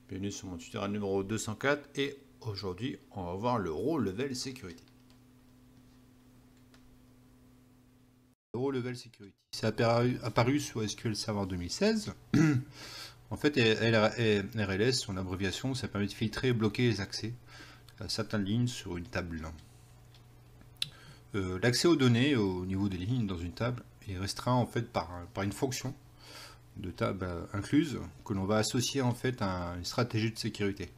Bienvenue sur mon tutoriel numéro 204 et aujourd'hui on va voir le Row Level Security. Le Row Level Security, c'est apparu sur SQL Server 2016. En fait, RLS, son abréviation, ça permet de filtrer et bloquer les accès à certaines lignes sur une table. L'accès aux données au niveau des lignes dans une table est restreint en fait par une fonction de table incluse que l'on va associer en fait à une stratégie de sécurité,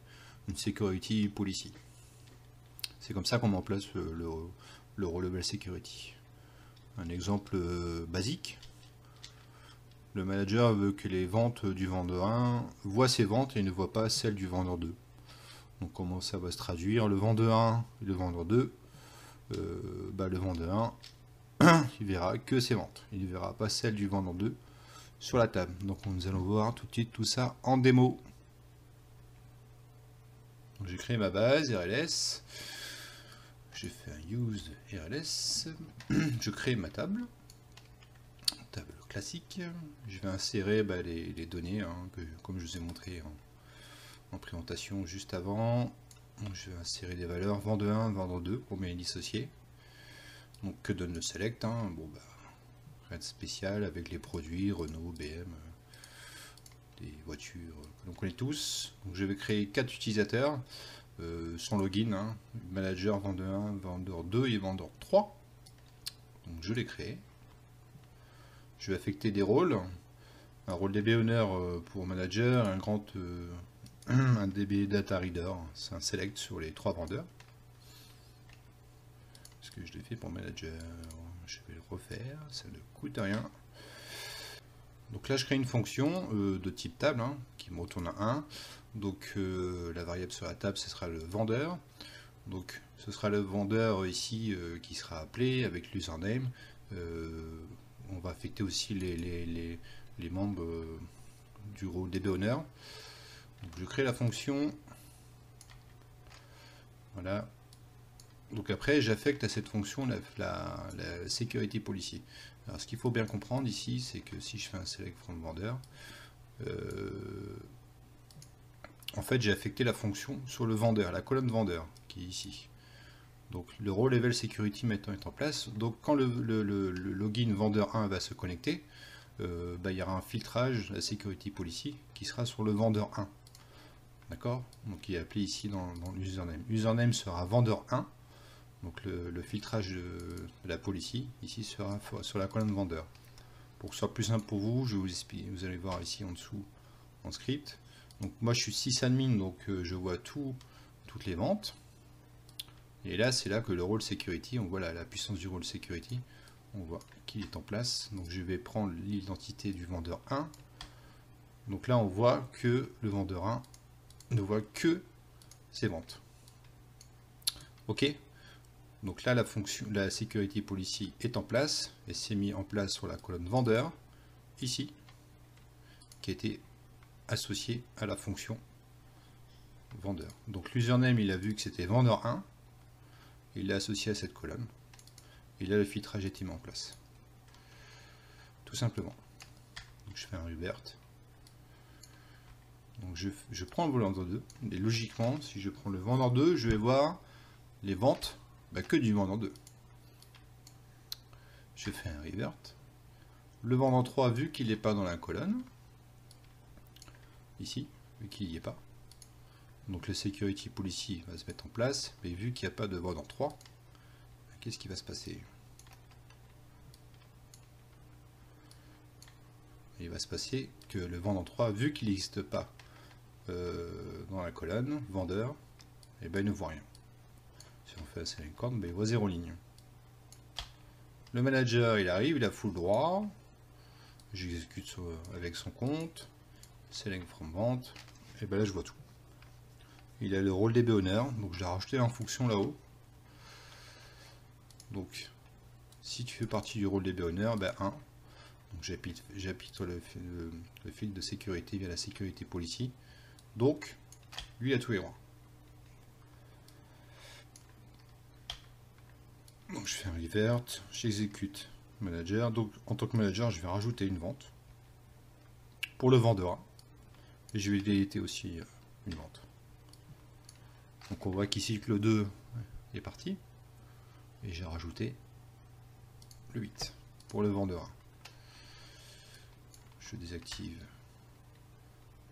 une security policy. C'est comme ça qu'on met en place le Row Level Security. Un exemple basique. Le manager veut que les ventes du vendeur 1 voient ses ventes et ne voient pas celles du vendeur 2. Donc comment ça va se traduire? Le vendeur 1 et le vendeur 2, le vendeur 1 il verra que ses ventes, il ne verra pas celles du vendeur 2 sur la table. Donc nous allons voir tout de suite tout ça en démo. J'ai créé ma base RLS, j'ai fait un use RLS, je crée ma table classique, je vais insérer les données comme je vous ai montré en présentation juste avant. Donc, je vais insérer des valeurs vendeur 1, vendeur 2 pour bien les dissocier. Donc que donne le select, rien de spécial avec les produits Renault, BM, des voitures que l'on connaît tous. Donc je vais créer 4 utilisateurs sans login, manager, vendeur 1, vendeur 2 et vendeur 3. Donc je les crée. Je vais affecter des rôles, un rôle DB owner pour manager, un DB data reader, c'est un select sur les 3 vendeurs. Ce que je l'ai fait pour manager, je vais le refaire, ça ne coûte rien. Donc là je crée une fonction de type table qui me retourne à 1. Donc la variable sur la table ce sera le vendeur. Donc ce sera le vendeur ici qui sera appelé avec l'username. On va affecter aussi les membres du rôle DB owner. Donc je crée la fonction. Voilà. Donc après j'affecte à cette fonction la security policy. Alors ce qu'il faut bien comprendre ici, c'est que si je fais un select from vendeur, en fait j'ai affecté la fonction sur le vendeur, la colonne vendeur qui est ici. Donc le Row Level Security maintenant est en place. Donc quand le login vendeur 1 va se connecter, il y aura un filtrage, la security policy, qui sera sur le vendeur 1. D'accord? Donc il est appelé ici dans l'username. Username sera vendeur 1. Donc le filtrage de la policy ici sera sur la colonne vendeur. Pour que ce soit plus simple pour vous, je vous explique. Vous allez voir ici en dessous en script. Donc moi je suis sysadmin, donc je vois toutes les ventes. Et là c'est là que le rôle security, on voit la puissance du rôle security, on voit qu'il est en place. Donc je vais prendre l'identité du vendeur 1. Donc là on voit que le vendeur 1 ne voit que ses ventes. Ok. Donc là, la security policy est en place et s'est mis en place sur la colonne vendeur, ici, qui a été associée à la fonction vendeur. Donc l'username, il a vu que c'était vendeur 1, il l'a associé à cette colonne, et là le filtrage est mis en place. Tout simplement. Donc je fais un revert. Donc je prends le vendeur 2, et logiquement, si je prends le vendeur 2, je vais voir les ventes que du vendeur 2. Je fais un revert. Le vendeur 3, vu qu'il n'est pas dans la colonne, ici, vu qu'il n'y est pas, donc le security policy va se mettre en place, mais vu qu'il n'y a pas de vendeur 3, qu'est-ce qui va se passer? Il va se passer que le vendeur 3, vu qu'il n'existe pas dans la colonne vendeur, il ne voit rien. Si on fait un select code, il voit 0 ligne. Le manager, il arrive, il a full droit. J'exécute avec son compte. Select from vente. Et là, je vois tout. Il a le rôle DB owner, donc je l'ai rajouté en fonction là-haut. Donc, si tu fais partie du rôle DB owner, 1. Donc j'applique le fil de sécurité via la security policy. Donc, lui, il a tous les droits. Donc je fais un revert, j'exécute manager. Donc en tant que manager, je vais rajouter une vente pour le vendeur 1. Et je vais déliter aussi une vente. Donc on voit qu'ici le 2 est parti. Et j'ai rajouté le 8 pour le vendeur 1. Je désactive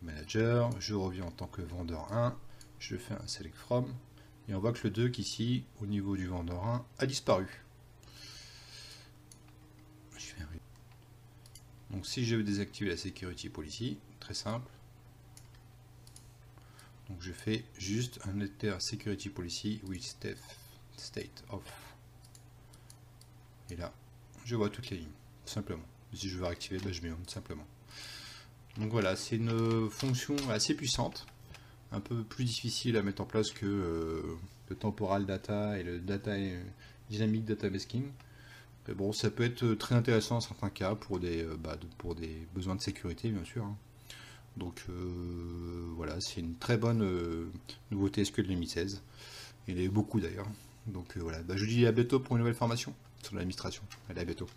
Manager, je reviens en tant que vendeur 1, je fais un Select From, et on voit que le 2 qu'ici, au niveau du vendeur 1, a disparu. Donc si je veux désactiver la Security Policy, très simple, donc je fais juste un Enter Security Policy with State Off. Et là, je vois toutes les lignes, simplement. Si je veux réactiver, je mets on simplement. Donc voilà, c'est une fonction assez puissante, un peu plus difficile à mettre en place que le temporal data et le dynamic data masking. Mais bon, ça peut être très intéressant dans certains cas pour des besoins de sécurité, bien sûr. Donc voilà, c'est une très bonne nouveauté SQL 2016. Il y en a eu beaucoup d'ailleurs. Donc voilà, je vous dis à bientôt pour une nouvelle formation sur l'administration. Allez, à bientôt.